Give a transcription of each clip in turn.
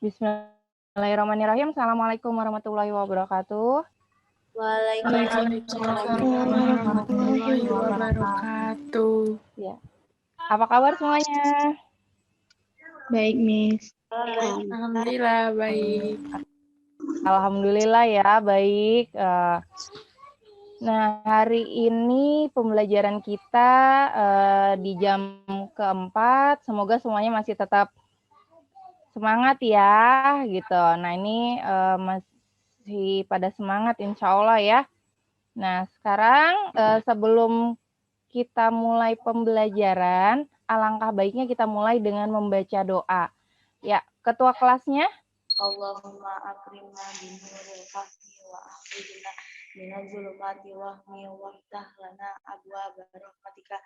Bismillahirrahmanirrahim. Assalamualaikum warahmatullahi wabarakatuh. Waalaikumsalam warahmatullahi wabarakatuh. Ya. Apa kabar semuanya? Baik, Miss. Alhamdulillah baik. Alhamdulillah ya, baik. Nah, hari ini pembelajaran kita di jam keempat. Semoga semuanya masih tetap semangat ya, gitu. Nah, ini masih pada semangat insya Allah ya. Nah, sekarang sebelum kita mulai pembelajaran, alangkah baiknya kita mulai dengan membaca doa. Ya, ketua kelasnya. Allahumma akrimna binuril fahmi wa akhrijna minaz zulumati wahmi waftah lana abwaaba rahmatika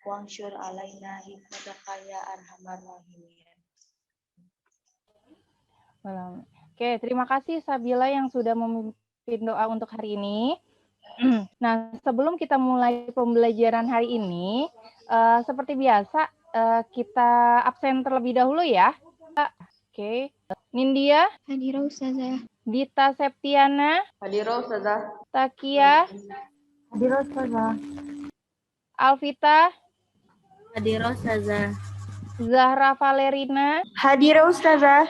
wansyur alaina hikmataka ya arhamar rahimin. Oke, terima kasih Sabila yang sudah memimpin doa untuk hari ini. Nah, sebelum kita mulai pembelajaran hari ini, seperti biasa kita absen terlebih dahulu ya. Oke, Nindya, Hadirah Ustazah. Dita Septiana, Hadirah Ustazah. Takia, Hadirah Ustazah. Alvita, Hadirah Ustazah. Zahra Valerina, Hadirah Ustazah.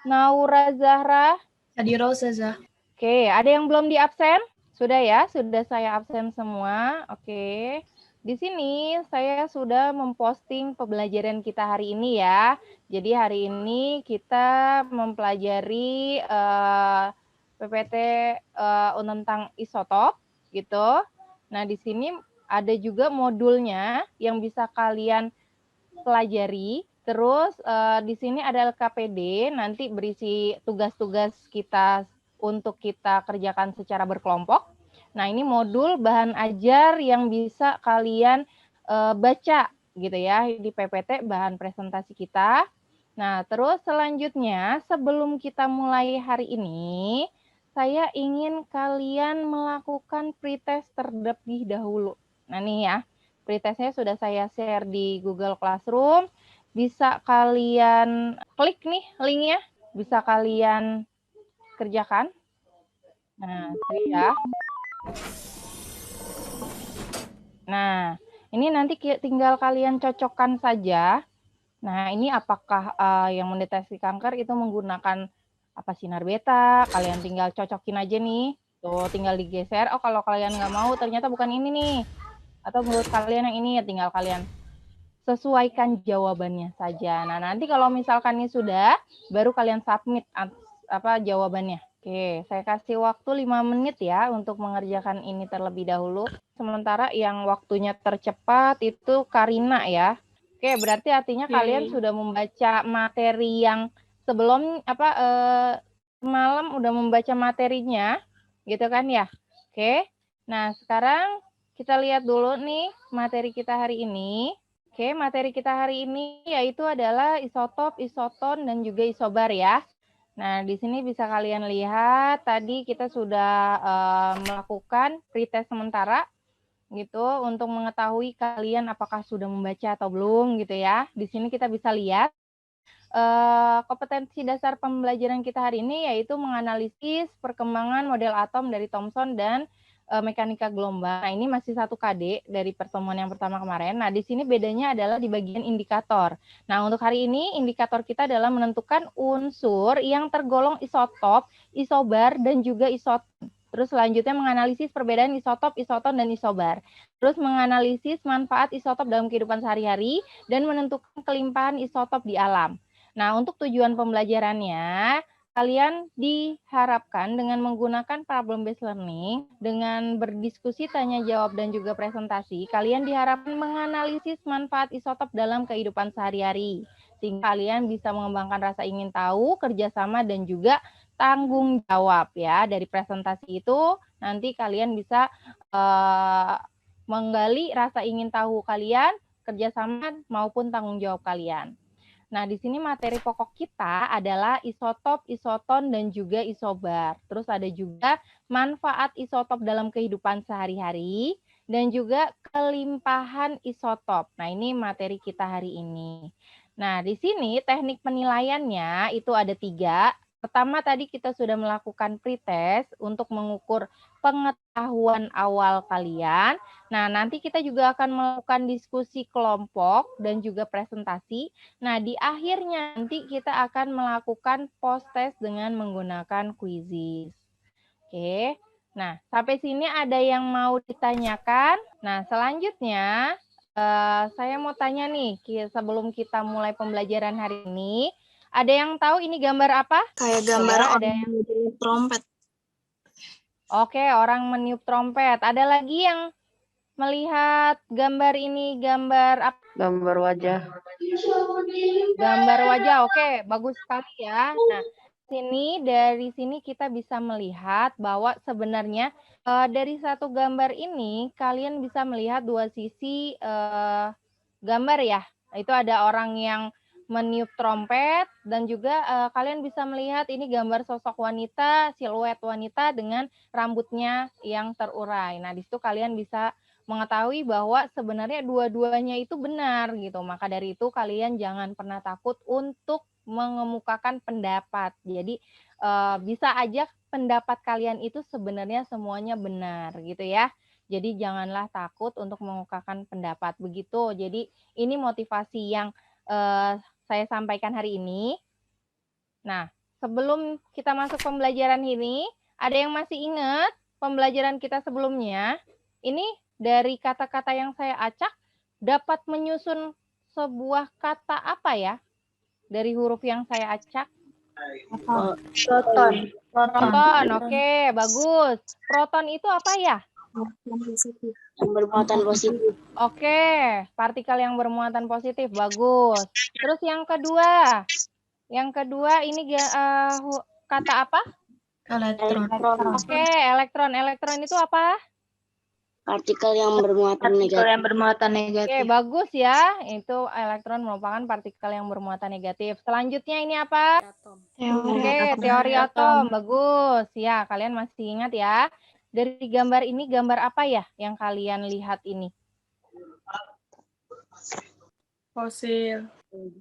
Naura Zahra. Hadirah Ustazah. Oke, ada yang belum di absen? Sudah ya, sudah saya absen semua. Oke. Di sini saya sudah memposting pembelajaran kita hari ini ya. Jadi hari ini kita mempelajari PPT tentang isotop gitu. Nah, di sini ada juga modulnya yang bisa kalian pelajari. Terus di sini ada LKPD, nanti berisi tugas-tugas kita untuk kita kerjakan secara berkelompok. Nah, ini modul bahan ajar yang bisa kalian baca gitu ya di PPT bahan presentasi kita. Nah, terus selanjutnya sebelum kita mulai hari ini, saya ingin kalian melakukan pretest terlebih dahulu. Nah, nih ya, pretestnya sudah saya share di Google Classroom. Bisa kalian klik nih linknya, bisa kalian kerjakan. Nah, itu ya. Nah, ini nanti tinggal kalian cocokkan saja. Nah, ini apakah yang mendeteksi kanker itu menggunakan apa sinar beta? Kalian tinggal cocokin aja nih. Tuh, tinggal digeser. Oh, kalau kalian nggak mau, ternyata bukan ini nih. Atau menurut kalian yang ini, ya tinggal kalian sesuaikan jawabannya saja. Nah, nanti kalau misalkan ini sudah, baru kalian submit jawabannya. Oke, saya kasih waktu 5 menit ya untuk mengerjakan ini terlebih dahulu. Sementara yang waktunya tercepat itu Karina ya. Oke, berarti artinya kalian sudah membaca materi yang sebelum semalam udah membaca materinya, gitu kan ya? Oke. Nah, sekarang kita lihat dulu nih materi kita hari ini. Oke, materi kita hari ini yaitu adalah isotop, isoton, dan juga isobar ya. Nah, di sini bisa kalian lihat tadi kita sudah melakukan pretest sementara gitu untuk mengetahui kalian apakah sudah membaca atau belum gitu ya. Di sini kita bisa lihat kompetensi dasar pembelajaran kita hari ini yaitu menganalisis perkembangan model atom dari Thomson dan mekanika gelombang. Nah, ini masih 1 KD dari pertemuan yang pertama kemarin. Nah, di sini bedanya adalah di bagian indikator. Nah, untuk hari ini indikator kita adalah menentukan unsur yang tergolong isotop, isobar, dan juga isoton. Terus selanjutnya menganalisis perbedaan isotop, isoton, dan isobar. Terus menganalisis manfaat isotop dalam kehidupan sehari-hari dan menentukan kelimpahan isotop di alam. Nah, untuk tujuan pembelajarannya, kalian diharapkan dengan menggunakan problem based learning, dengan berdiskusi, tanya jawab, dan juga presentasi, kalian diharapkan menganalisis manfaat isotop dalam kehidupan sehari-hari. Sehingga kalian bisa mengembangkan rasa ingin tahu, kerjasama, dan juga tanggung jawab ya. Dari presentasi itu, nanti kalian bisa menggali rasa ingin tahu kalian, kerjasama, maupun tanggung jawab kalian. Nah, di sini materi pokok kita adalah isotop, isoton, dan juga isobar. Terus ada juga manfaat isotop dalam kehidupan sehari-hari, dan juga kelimpahan isotop. Nah, ini materi kita hari ini. Nah, di sini teknik penilaiannya itu ada 3. Pertama tadi kita sudah melakukan pretest untuk mengukur pengetahuan awal kalian. Nah, nanti kita juga akan melakukan diskusi kelompok dan juga presentasi. Nah, di akhirnya nanti kita akan melakukan post-test dengan menggunakan quizzes. Oke. Nah, sampai sini ada yang mau ditanyakan? Nah, selanjutnya saya mau tanya nih, sebelum kita mulai pembelajaran hari ini, ada yang tahu ini gambar apa? Kayak gambar Coba ada orang yang... meniup trompet. Oke, orang meniup trompet. Ada lagi yang melihat gambar ini, gambar apa? Gambar wajah. Gambar wajah. Oke, bagus sekali ya. Nah, dari sini kita bisa melihat bahwa sebenarnya dari satu gambar ini kalian bisa melihat 2 sisi gambar ya. Itu ada orang yang meniup trompet dan juga kalian bisa melihat ini gambar sosok wanita, siluet wanita dengan rambutnya yang terurai. Nah, di situ kalian bisa mengetahui bahwa sebenarnya dua-duanya itu benar gitu. Maka dari itu kalian jangan pernah takut untuk mengemukakan pendapat. Jadi bisa aja pendapat kalian itu sebenarnya semuanya benar gitu ya. Jadi janganlah takut untuk mengemukakan pendapat begitu. Jadi ini motivasi yang saya sampaikan hari ini. Nah, sebelum kita masuk pembelajaran ini, ada yang masih ingat pembelajaran kita sebelumnya? Ini dari kata-kata yang saya acak, dapat menyusun sebuah kata apa ya? Dari huruf yang saya acak? Proton. Proton, oke, bagus. Proton itu apa ya? Yang bermuatan positif. Oke, partikel yang bermuatan positif, bagus. Terus yang kedua ini kata apa? Elektron. Oke, elektron. Elektron itu apa? Partikel yang bermuatan negatif. Oke, bagus ya. Itu elektron merupakan partikel yang bermuatan negatif. Selanjutnya ini apa? Oke, teori atom. Bagus. Ya, kalian masih ingat ya. Dari gambar ini, gambar apa ya yang kalian lihat ini? Fosil.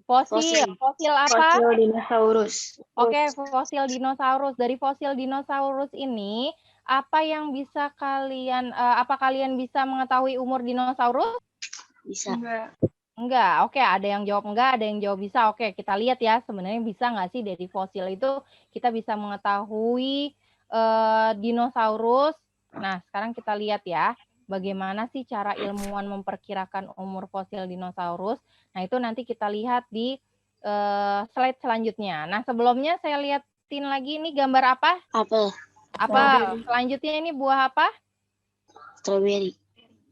Fosil apa? Fosil dinosaurus. Oke, fosil dinosaurus. Dari fosil dinosaurus ini, apa yang bisa kalian, apa kalian bisa mengetahui umur dinosaurus? Bisa. Enggak. Oke, ada yang jawab enggak, ada yang jawab bisa. Oke, kita lihat ya, sebenarnya bisa nggak sih dari fosil itu kita bisa mengetahui dinosaurus. Nah, sekarang kita lihat ya, bagaimana sih cara ilmuwan memperkirakan umur fosil dinosaurus. Nah, itu nanti kita lihat di slide selanjutnya. Nah, sebelumnya saya liatin lagi ini gambar apa? Apel. Apel. Selanjutnya ini buah apa? Strawberry.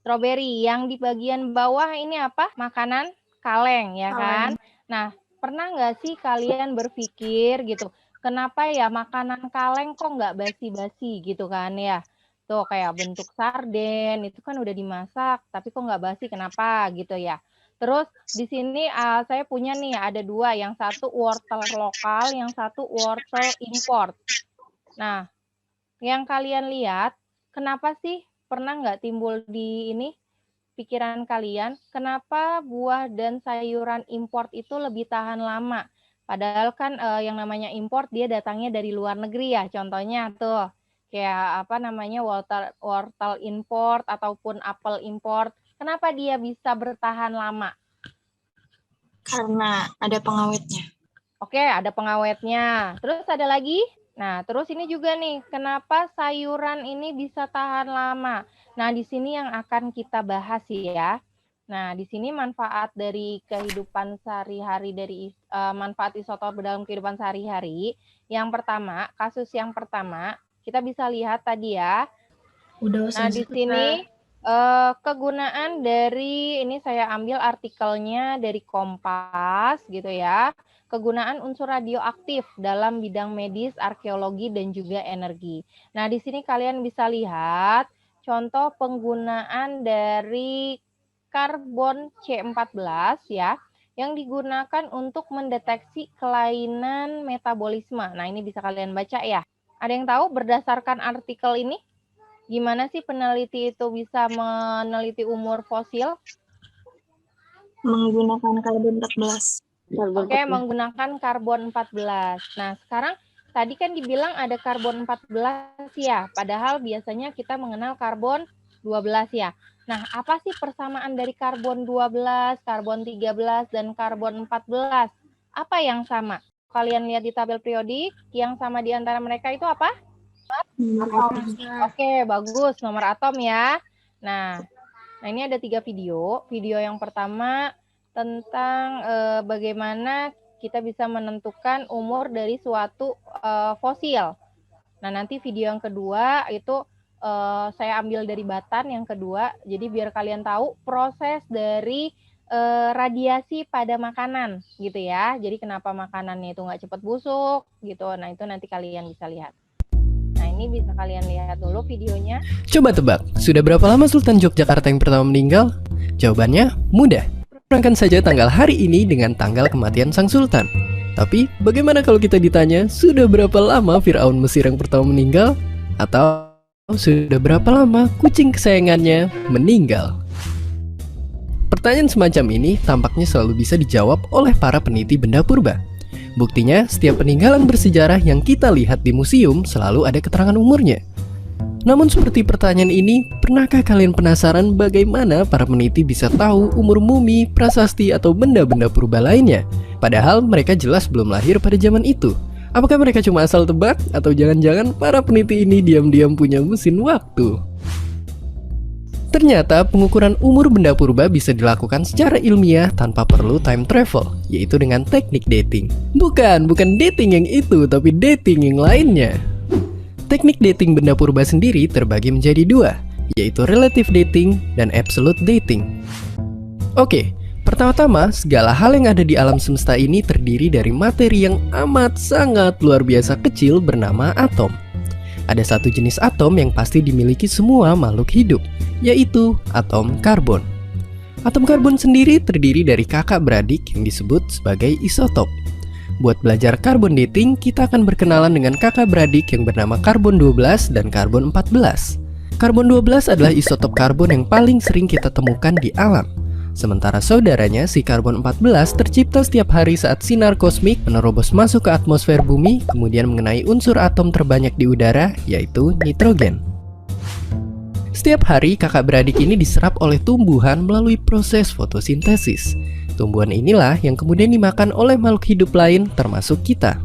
Strawberry. Yang di bagian bawah ini apa? Makanan kaleng, ya kan? Nah, pernah nggak sih kalian berpikir gitu, kenapa ya makanan kaleng kok nggak basi-basi gitu kan ya? Tuh kayak bentuk sarden, itu kan udah dimasak, tapi kok nggak basi, kenapa gitu ya? Terus di sini saya punya nih, ada 2, yang satu wortel lokal, yang satu wortel import. Nah, yang kalian lihat, kenapa sih pernah nggak timbul di ini pikiran kalian, kenapa buah dan sayuran import itu lebih tahan lama? Padahal kan yang namanya import dia datangnya dari luar negeri ya, contohnya tuh kayak apa namanya wortel import ataupun apel import. Kenapa dia bisa bertahan lama? Karena ada pengawetnya. Oke, ada pengawetnya. Terus ada lagi? Nah, terus ini juga nih, kenapa sayuran ini bisa tahan lama? Nah, di sini yang akan kita bahas ya. Nah, di sini manfaat dari kehidupan sehari-hari, dari manfaat isotop dalam kehidupan sehari-hari. Yang pertama, kasus yang pertama, kita bisa lihat tadi ya. Nah, di sini kegunaan dari, ini saya ambil artikelnya dari Kompas gitu ya. Kegunaan unsur radioaktif dalam bidang medis, arkeologi, dan juga energi. Nah, di sini kalian bisa lihat contoh penggunaan dari karbon C14 ya, yang digunakan untuk mendeteksi kelainan metabolisme. Nah, ini bisa kalian baca ya. Ada yang tahu berdasarkan artikel ini? Gimana sih peneliti itu bisa meneliti umur fosil? Menggunakan karbon 14. Karbon Oke, 14. menggunakan karbon 14. Nah, sekarang tadi kan dibilang ada karbon 14 ya, padahal biasanya kita mengenal karbon 12 ya. Nah, apa sih persamaan dari karbon 12, karbon 13, dan karbon 14? Apa yang sama? Kalian lihat di tabel periodik, yang sama di antara mereka itu apa? Oke, bagus. Nomor atom ya. Nah, ini ada 3 video. Video yang pertama tentang bagaimana kita bisa menentukan umur dari suatu fosil. Nah, nanti video yang kedua itu saya ambil dari Batan yang kedua. Jadi biar kalian tahu proses dari radiasi pada makanan gitu ya. Jadi kenapa makanannya itu nggak cepat busuk gitu. Nah, itu nanti kalian bisa lihat. Nah, ini bisa kalian lihat dulu videonya. Coba tebak, sudah berapa lama Sultan Yogyakarta yang pertama meninggal? Jawabannya mudah. Kurangkan saja tanggal hari ini dengan tanggal kematian sang sultan. Tapi, bagaimana kalau kita ditanya, sudah berapa lama Firaun Mesir yang pertama meninggal? Atau, sudah berapa lama kucing kesayangannya meninggal? Pertanyaan semacam ini tampaknya selalu bisa dijawab oleh para peneliti benda purba. Buktinya, setiap peninggalan bersejarah yang kita lihat di museum selalu ada keterangan umurnya. Namun seperti pertanyaan ini, pernahkah kalian penasaran bagaimana para peneliti bisa tahu umur mumi, prasasti, atau benda-benda purba lainnya? Padahal mereka jelas belum lahir pada zaman itu. Apakah mereka cuma asal tebak? Atau jangan-jangan para peneliti ini diam-diam punya mesin waktu? Ternyata pengukuran umur benda purba bisa dilakukan secara ilmiah tanpa perlu time travel, yaitu dengan teknik dating. Bukan dating yang itu, tapi dating yang lainnya. Teknik dating benda purba sendiri terbagi menjadi 2, yaitu relative dating dan absolute dating. Oke, pertama-tama segala hal yang ada di alam semesta ini terdiri dari materi yang amat sangat luar biasa kecil bernama atom. Ada satu jenis atom yang pasti dimiliki semua makhluk hidup, yaitu atom karbon. Atom karbon sendiri terdiri dari kakak beradik yang disebut sebagai isotop. Buat belajar karbon dating, kita akan berkenalan dengan kakak beradik yang bernama karbon 12 dan karbon 14. Karbon 12 adalah isotop karbon yang paling sering kita temukan di alam. Sementara saudaranya, si karbon 14 tercipta setiap hari saat sinar kosmik menerobos masuk ke atmosfer bumi, kemudian mengenai unsur atom terbanyak di udara, yaitu nitrogen. Setiap hari, kakak beradik ini diserap oleh tumbuhan melalui proses fotosintesis. Tumbuhan inilah yang kemudian dimakan oleh makhluk hidup lain termasuk kita.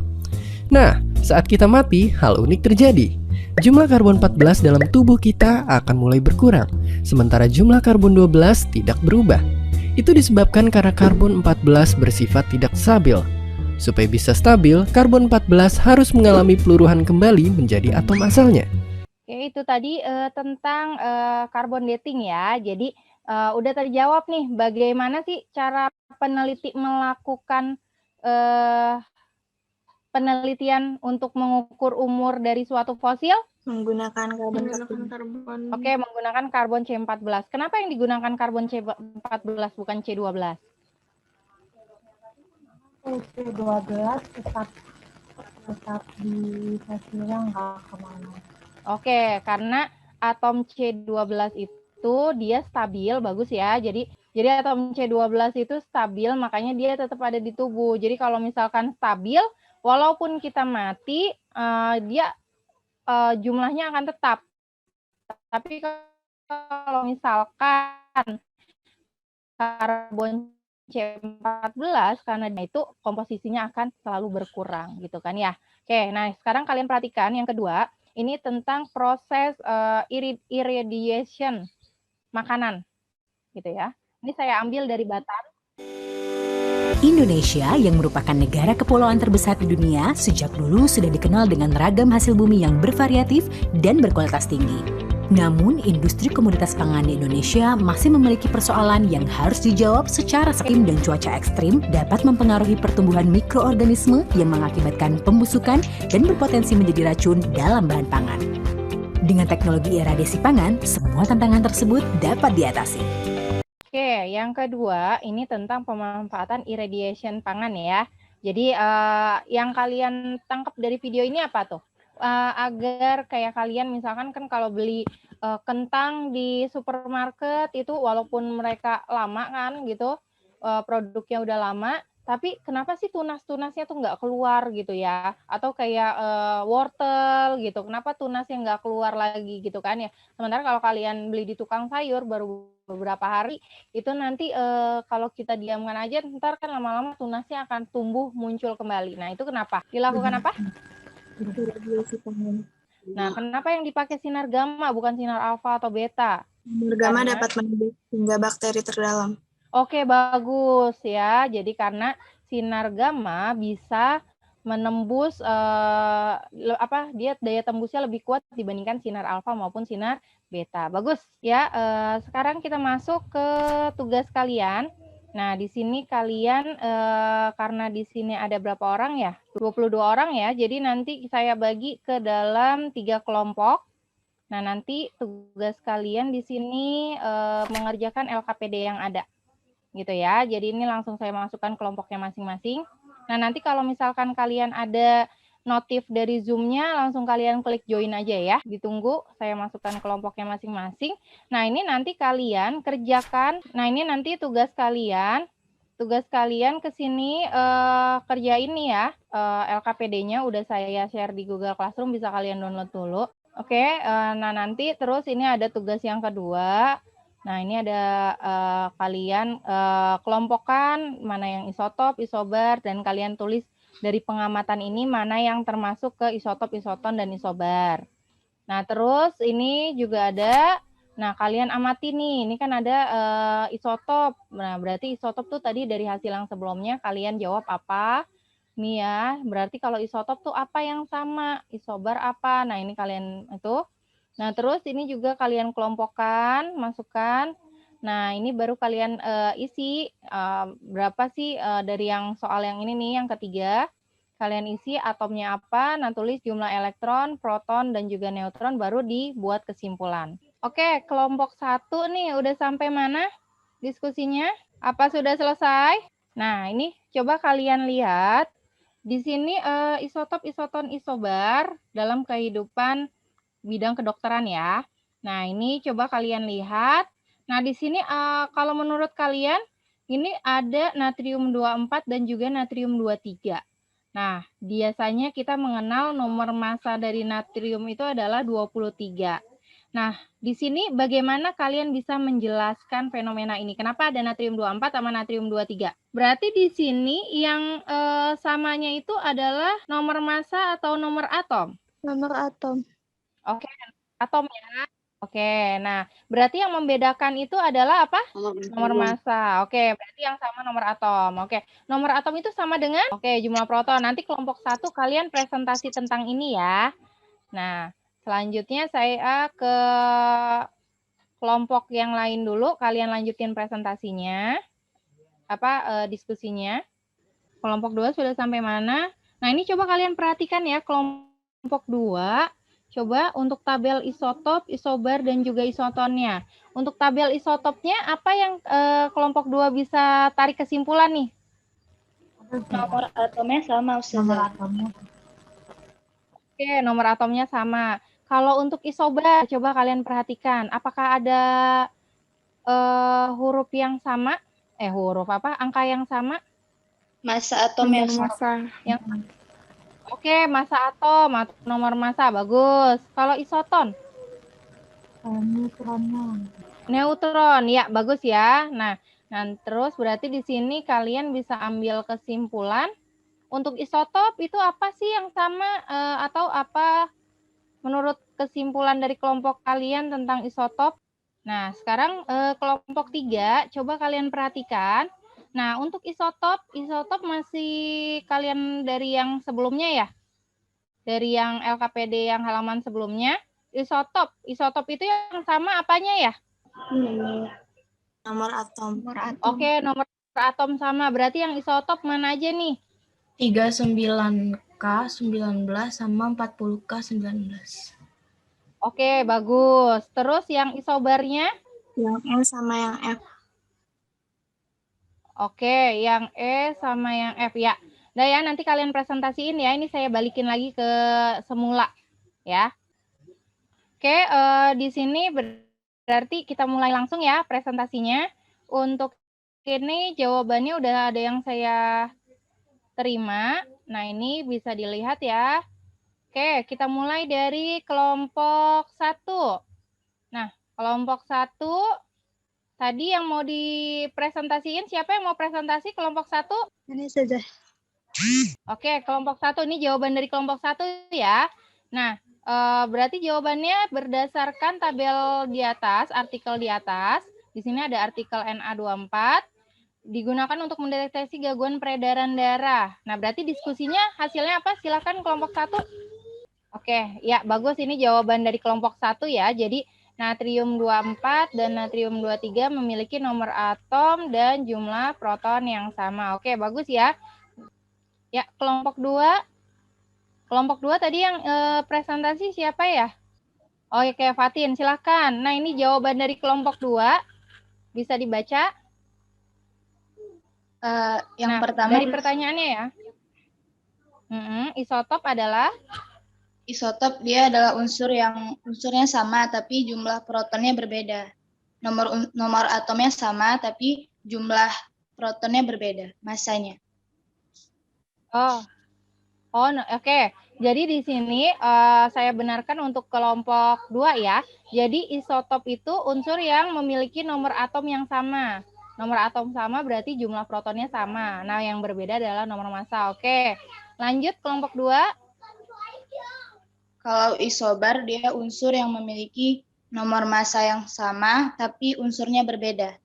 Nah, saat kita mati, hal unik terjadi. Jumlah karbon 14 dalam tubuh kita akan mulai berkurang, sementara jumlah karbon 12 tidak berubah. Itu disebabkan karena karbon 14 bersifat tidak stabil. Supaya bisa stabil, karbon 14 harus mengalami peluruhan kembali menjadi atom asalnya. Oke, itu tadi tentang karbon dating ya. Jadi udah terjawab nih, bagaimana sih cara peneliti melakukan penelitian untuk mengukur umur dari suatu fosil? Menggunakan karbon. Oke, menggunakan karbon C14. Kenapa yang digunakan karbon C14 bukan C12? C12 tetap di fosilnya nggak kemana. Oke, karena atom C12 itu dia stabil, bagus ya. Jadi atom C12 itu stabil, makanya dia tetap ada di tubuh. Jadi kalau misalkan stabil, walaupun kita mati, dia jumlahnya akan tetap. Tapi kalau misalkan karbon C14, karena itu komposisinya akan selalu berkurang gitu kan ya. Oke, nah sekarang kalian perhatikan yang kedua. Ini tentang proses irradiation makanan, gitu ya. Ini saya ambil dari Batam. Indonesia yang merupakan negara kepulauan terbesar di dunia sejak dulu sudah dikenal dengan ragam hasil bumi yang bervariatif dan berkualitas tinggi. Namun, industri komoditas pangan di Indonesia masih memiliki persoalan yang harus dijawab secara iklim dan cuaca ekstrim dapat mempengaruhi pertumbuhan mikroorganisme yang mengakibatkan pembusukan dan berpotensi menjadi racun dalam bahan pangan. Dengan teknologi iradiasi pangan, semua tantangan tersebut dapat diatasi. Oke, yang kedua ini tentang pemanfaatan irradiation pangan ya. Jadi yang kalian tangkap dari video ini apa tuh? Agar kayak kalian misalkan kan kalau beli kentang di supermarket itu walaupun mereka lama kan gitu, produknya udah lama, tapi kenapa sih tunas-tunasnya tuh nggak keluar gitu ya? Atau kayak wortel gitu, kenapa tunasnya nggak keluar lagi gitu kan ya? Sementara kalau kalian beli di tukang sayur baru beberapa hari, itu nanti kalau kita diamkan aja, ntar kan lama-lama tunasnya akan tumbuh muncul kembali. Nah itu kenapa? Dilakukan apa? Nah kenapa yang dipakai sinar gamma bukan sinar alfa atau beta? Sinar gamma Karena- dapat menembus hingga bakteri terdalam. Oke, bagus ya. Jadi karena sinar gamma bisa menembus dia daya tembusnya lebih kuat dibandingkan sinar alfa maupun sinar beta. Bagus ya. Sekarang kita masuk ke tugas kalian. Nah, di sini kalian karena di sini ada berapa orang ya? 22 orang ya. Jadi nanti saya bagi ke dalam 3 kelompok. Nah, nanti tugas kalian di sini mengerjakan LKPD yang ada. Gitu ya. Jadi ini langsung saya masukkan kelompoknya masing-masing. Nah, nanti kalau misalkan kalian ada notif dari Zoom-nya, langsung kalian klik join aja ya. Ditunggu saya masukkan kelompoknya masing-masing. Nah, ini nanti kalian kerjakan. Nah, ini nanti tugas kalian. Tugas kalian ke sini kerjain nih ya. LKPD-nya udah saya share di Google Classroom, bisa kalian download dulu. Oke, nah nanti terus ini ada tugas yang kedua. Nah, ini ada kalian kelompokkan mana yang isotop, isobar, dan kalian tulis dari pengamatan ini mana yang termasuk ke isotop, isoton, dan isobar. Nah, terus ini juga ada, nah kalian amati nih, ini kan ada isotop. Nah, berarti isotop tuh tadi dari hasil yang sebelumnya kalian jawab apa. Nih ya, berarti kalau isotop tuh apa yang sama, isobar apa. Nah, ini kalian itu. Nah, terus ini juga kalian kelompokkan, masukkan. Nah, ini baru kalian isi berapa sih dari yang soal yang ini nih, yang ketiga. Kalian isi atomnya apa, nah tulis jumlah elektron, proton, dan juga neutron, baru dibuat kesimpulan. Oke, kelompok 1 nih, udah sampai mana diskusinya? Apa sudah selesai? Nah, ini coba kalian lihat. Di sini isotop, isoton, isobar dalam kehidupan bidang kedokteran ya. Nah, ini coba kalian lihat. Nah, di sini kalau menurut kalian ini ada natrium 24 dan juga natrium 23. Nah, biasanya kita mengenal nomor massa dari natrium itu adalah 23. Nah, di sini bagaimana kalian bisa menjelaskan fenomena ini? Kenapa ada natrium 24 sama natrium 23? Berarti di sini yang samanya itu adalah nomor massa atau nomor atom? Nomor atom. Oke, atom ya. Oke, nah berarti yang membedakan itu adalah apa? Nomor massa. Oke, berarti yang sama nomor atom. Oke, nomor atom itu sama dengan jumlah proton. Nanti kelompok 1 kalian presentasi tentang ini ya. Nah, selanjutnya saya ke kelompok yang lain dulu. Kalian lanjutin presentasinya. Diskusinya. Kelompok 2 sudah sampai mana? Nah, ini coba kalian perhatikan ya kelompok 2. Coba untuk tabel isotop, isobar, dan juga isotonnya. Untuk tabel isotopnya, apa yang kelompok 2 bisa tarik kesimpulan nih? Nomor atomnya sama, Nomor Ustazah. atomnya. Oke, nomor atomnya sama. Kalau untuk isobar, coba kalian perhatikan. Apakah ada huruf yang sama? Angka yang sama? Massa atom yang Massa. Oke, massa atom, nomor massa, bagus. Kalau isoton? Neutronnya. Neutron, ya bagus ya. Nah, terus berarti di sini kalian bisa ambil kesimpulan. Untuk isotop itu apa sih yang sama atau apa menurut kesimpulan dari kelompok kalian tentang isotop? Nah, sekarang kelompok 3, coba kalian perhatikan. Nah, untuk isotop masih kalian dari yang sebelumnya ya? Dari yang LKPD yang halaman sebelumnya. Isotop itu yang sama apanya ya? Nomor atom. Oke, nomor atom sama. Berarti yang isotop mana aja nih? 39K 19 sama 40K 19. Oke, bagus. Terus yang isobarnya? Yang E sama yang F. Oke, yang E sama yang F ya. Nah ya, nanti kalian presentasiin ya. Ini saya balikin lagi ke semula ya. Oke, di sini berarti kita mulai langsung ya presentasinya. Untuk Oke, nih jawabannya udah ada yang saya terima. Nah, ini bisa dilihat ya. Oke, kita mulai dari kelompok 1. Nah, kelompok 1, tadi yang mau dipresentasiin, siapa yang mau presentasi kelompok 1? Ini saja. Oke, kelompok 1 ini jawaban dari kelompok 1 ya. Nah, berarti jawabannya berdasarkan tabel di atas, artikel di atas. Di sini ada artikel NA24. Digunakan untuk mendeteksi gangguan peredaran darah. Nah, berarti diskusinya hasilnya apa? Silakan kelompok 1. Oke, ya bagus. Ini jawaban dari kelompok 1 ya. Jadi, natrium 24 dan natrium 23 memiliki nomor atom dan jumlah proton yang sama. Oke, bagus ya. Ya, kelompok 2. Kelompok 2 tadi yang presentasi siapa ya? Oh, ya, Fatin, silakan. Nah, ini jawaban dari kelompok 2. Bisa dibaca? Yang Nah, pertama dari pertanyaannya ya. Isotop adalah? isotop dia adalah unsurnya sama tapi jumlah protonnya berbeda. Nomor atomnya sama tapi jumlah protonnya berbeda, masanya. Oke. Jadi di sini saya benarkan untuk kelompok 2 ya. Jadi isotop itu unsur yang memiliki nomor atom yang sama. Nomor atom sama berarti jumlah protonnya sama. Nah, yang berbeda adalah nomor massa. Oke. Lanjut kelompok 2. Kalau isobar dia unsur yang memiliki nomor massa yang sama tapi unsurnya berbeda.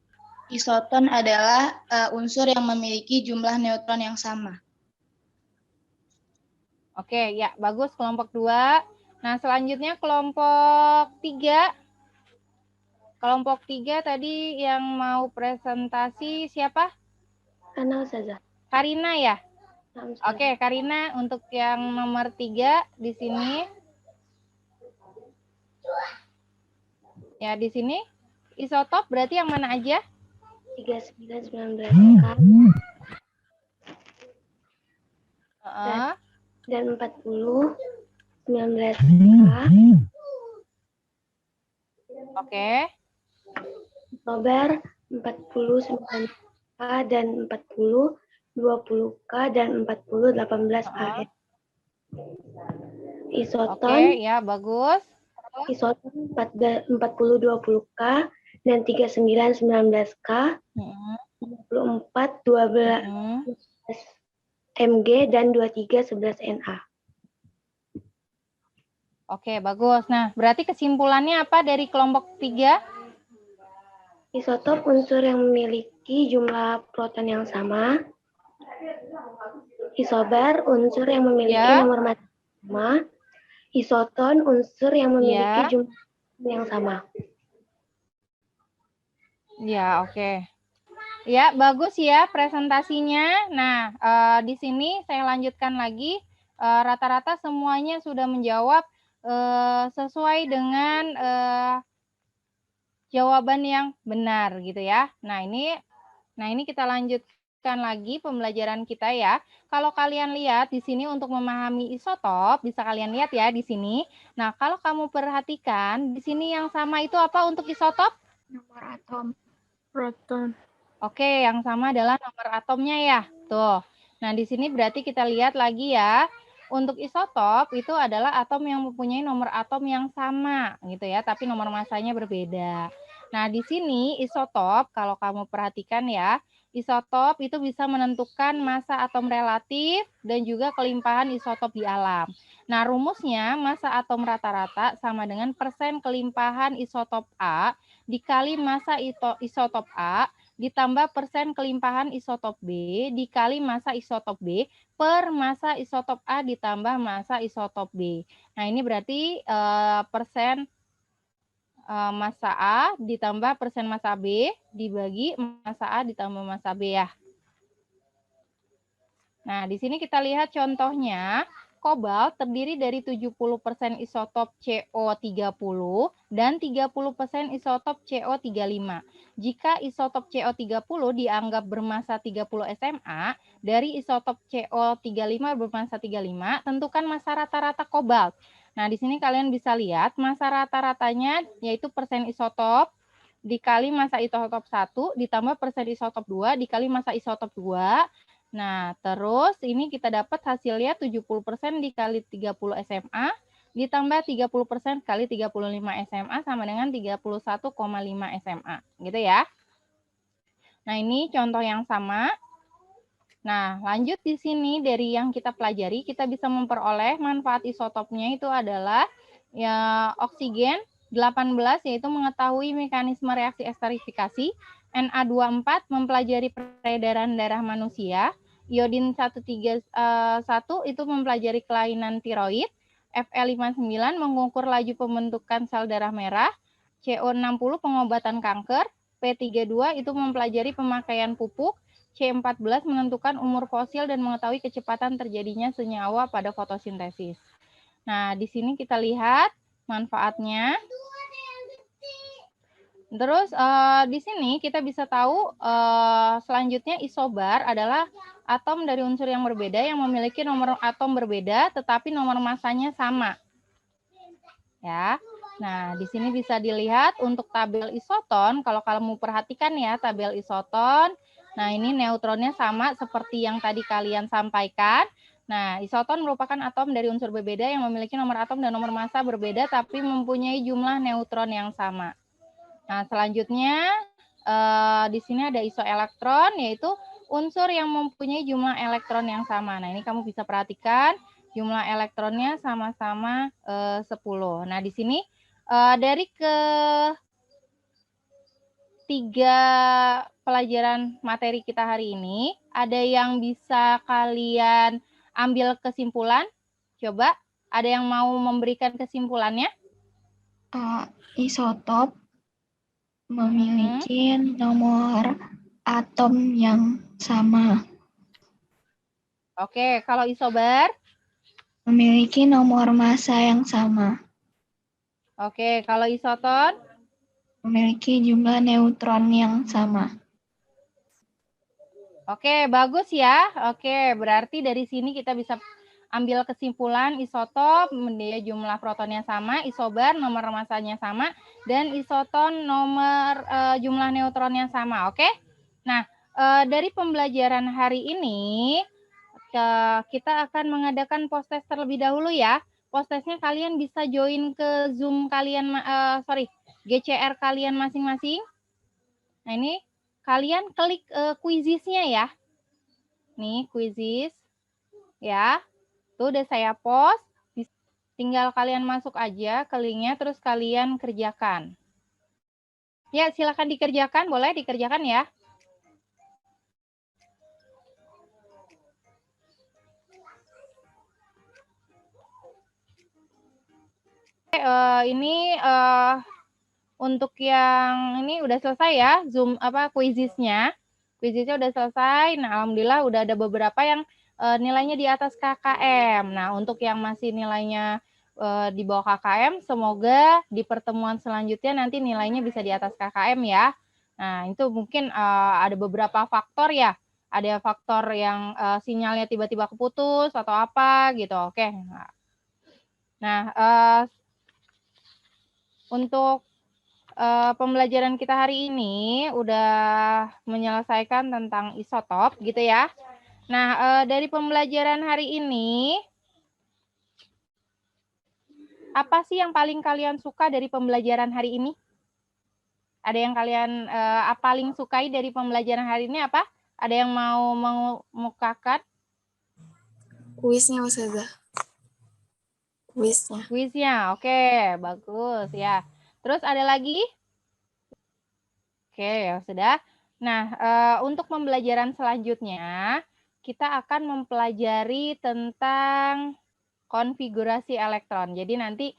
Isoton adalah unsur yang memiliki jumlah neutron yang sama. Oke, ya bagus kelompok 2. Nah, selanjutnya kelompok 3. Kelompok 3 tadi yang mau presentasi siapa? Ana saja. Karina ya? Oke, Karina untuk yang nomor 3 di sini. Ya, di sini isotop berarti yang mana aja? 3919 K dan 40 19 K. Oke. Isobar 49 K dan 40 20 K dan 40 18 K. Isoton. Oke, ya bagus. Isoton 40 20 K dan 39 19 K. 24 12 Mg dan 23 11 Na. Oke, bagus. Nah, berarti kesimpulannya apa dari kelompok 3? Isotop unsur yang memiliki jumlah proton yang sama. Isobar unsur yang memiliki nomor massa sama. Isoton unsur yang memiliki jumlah yang sama. Ya, oke. Ya, bagus ya presentasinya. Nah, di sini saya lanjutkan lagi. Rata-rata semuanya sudah menjawab sesuai dengan jawaban yang benar gitu ya. Nah, ini kita lanjutkan lagi pembelajaran kita ya. Kalau kalian lihat di sini untuk memahami isotop, bisa kalian lihat ya di sini. Nah, kalau kamu perhatikan di sini yang sama itu apa untuk isotop? Nomor atom. Proton. Oke, yang sama adalah nomor atomnya ya. Tuh. Nah, di sini berarti kita lihat lagi ya. Untuk isotop itu adalah atom yang mempunyai nomor atom yang sama gitu ya, tapi nomor massanya berbeda. Nah, di sini isotop kalau kamu perhatikan ya, isotop itu bisa menentukan massa atom relatif dan juga kelimpahan isotop di alam. Nah, rumusnya massa atom rata-rata sama dengan persen kelimpahan isotop A dikali massa isotop A ditambah persen kelimpahan isotop B dikali massa isotop B per massa isotop A ditambah massa isotop B. Nah, ini berarti persen massa A ditambah persen massa B dibagi massa A ditambah massa B ya. Nah, di sini kita lihat contohnya. Kobalt terdiri dari 70% isotop CO30 dan 30% isotop CO35. Jika isotop CO30 dianggap bermassa 30 SMA, dari isotop CO35 bermassa 35, tentukan massa rata-rata kobalt. Nah, di sini kalian bisa lihat massa rata-ratanya yaitu persen isotop dikali massa isotop 1 ditambah persen isotop 2 dikali massa isotop 2. Nah, terus ini kita dapat hasilnya 70% dikali 30 SMA ditambah 30% kali 35 SMA sama dengan 31,5 SMA. Gitu ya. Nah, ini contoh yang sama. Nah, lanjut di sini dari yang kita pelajari, kita bisa memperoleh manfaat isotopnya itu adalah ya oksigen 18 yaitu mengetahui mekanisme reaksi esterifikasi, Na24 mempelajari peredaran darah manusia, iodin 131 itu mempelajari kelainan tiroid, Fe59 mengukur laju pembentukan sel darah merah, CO60 pengobatan kanker, P32 itu mempelajari pemakaian pupuk, C14 menentukan umur fosil dan mengetahui kecepatan terjadinya senyawa pada fotosintesis. Nah, di sini kita lihat manfaatnya. Terus di sini kita bisa tahu selanjutnya isobar adalah atom dari unsur yang berbeda yang memiliki nomor atom berbeda tetapi nomor massanya sama. Ya. Nah, di sini bisa dilihat untuk tabel isoton, kalau kamu perhatikan ya tabel isoton. Nah, ini neutronnya sama seperti yang tadi kalian sampaikan. Nah, isoton merupakan atom dari unsur berbeda yang memiliki nomor atom dan nomor massa berbeda tapi mempunyai jumlah neutron yang sama. Nah, selanjutnya di sini ada isoelektron yaitu unsur yang mempunyai jumlah elektron yang sama. Nah, ini kamu bisa perhatikan jumlah elektronnya sama-sama 10. Nah, di sini dari ketiga pelajaran materi kita hari ini, ada yang bisa kalian ambil kesimpulan? Coba, ada yang mau memberikan kesimpulannya? Isotop memiliki nomor atom yang sama. Oke, kalau isobar? Memiliki nomor massa yang sama. Oke, kalau isoton? Memiliki jumlah neutron yang sama. Oke, bagus ya. Oke, berarti dari sini kita bisa ambil kesimpulan isotop, dia jumlah protonnya sama, isobar nomor massanya sama, dan isoton nomor jumlah neutronnya sama. Oke? Nah, dari pembelajaran hari ini, kita akan mengadakan post-test terlebih dahulu ya. Post-testnya kalian bisa join ke Zoom kalian, GCR kalian masing-masing. Nah, ini kalian klik quizisnya ya. Nih, quizis. Ya. Tuh udah saya post. Tinggal kalian masuk aja ke linknya, terus kalian kerjakan. Ya, silakan dikerjakan. Boleh dikerjakan ya. Ini untuk yang ini udah selesai ya, Zoom quizisnya. Quizisnya udah selesai. Nah, alhamdulillah udah ada beberapa yang nilainya di atas KKM. Nah, untuk yang masih nilainya di bawah KKM, semoga di pertemuan selanjutnya nanti nilainya bisa di atas KKM ya. Nah, itu mungkin ada beberapa faktor ya. Ada faktor yang sinyalnya tiba-tiba keputus atau apa gitu. Oke. Nah, untuk pembelajaran kita hari ini udah menyelesaikan tentang isotop gitu ya. Nah, dari pembelajaran hari ini, apa sih yang paling kalian suka dari pembelajaran hari ini? Ada yang kalian paling sukai dari pembelajaran hari ini apa? Ada yang mau mengemukakan? Kuisnya, Ustazah. Kuisnya, oke, bagus ya. Terus ada lagi? Oke, ya sudah. Nah, untuk pembelajaran selanjutnya, kita akan mempelajari tentang konfigurasi elektron. Jadi nanti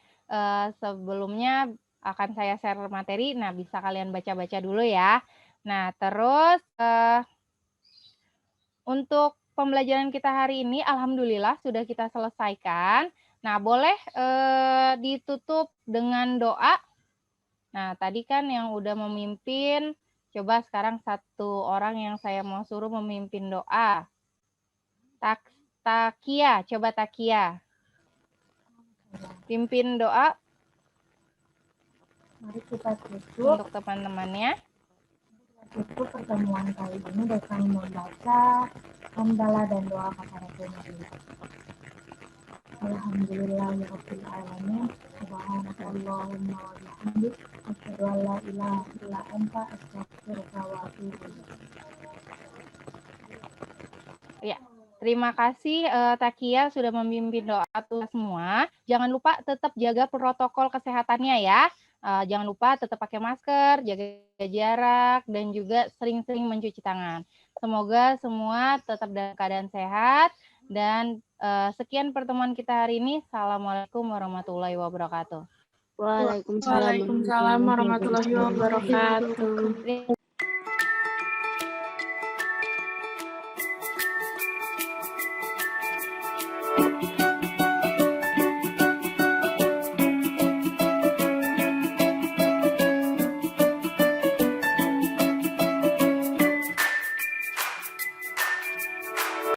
sebelumnya akan saya share materi, nah bisa kalian baca-baca dulu ya. Nah, terus untuk pembelajaran kita hari ini, alhamdulillah sudah kita selesaikan. Nah, boleh ditutup dengan doa. Nah, tadi kan yang udah memimpin, coba sekarang satu orang yang saya mau suruh memimpin doa. Takia, coba Takia. Pimpin doa. Mari kita tutup. Untuk teman-temannya. Tutup pertemuan kali ini dengan membaca hamdalah dan doa kafaratul majlis. Alhamdulillahirabbil alamin. Subhanakallahumma wa bihamdik asyhadu an la ilaha illa anta astaghfiruka wa atubu ilaik. Ya, terima kasih Takia sudah memimpin doa tuh semua. Jangan lupa tetap jaga protokol kesehatannya ya. Jangan lupa tetap pakai masker, jaga jarak, dan juga sering-sering mencuci tangan. Semoga semua tetap dalam keadaan sehat. Dan sekian pertemuan kita hari ini. Assalamualaikum warahmatullahi wabarakatuh. Waalaikumsalam warahmatullahi wabarakatuh.